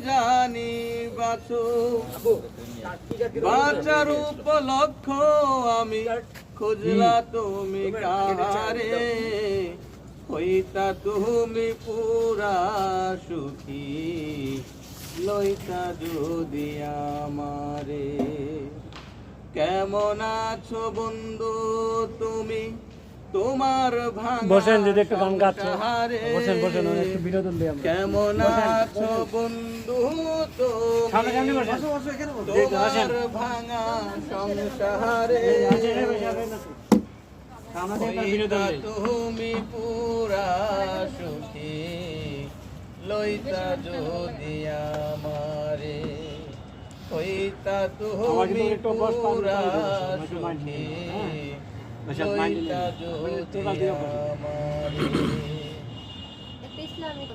জানি বাঁচো বাঁচার উপলক্ষ আমি খুঁজলা তুমি কাহারে হইতা তুমি পুরা সুখী লইতা যদি আমারে কেমন আছো বন্ধু তুমি তোমার ভাঙা বসেন যদি একটু গান গাচ্ছো সংসারে বসেন বসেন একটু বিনোদন দিই আমরা কেমন আছো বন্ধু সামনে সামনে তুমি বসেন তোমার ভাঙা সংসারে হইতা তুমি পুরা সুখী লইতা যদি আমারে হইতা তুমি পুরা সুখী লইতা যদি আমারে ইসলামিক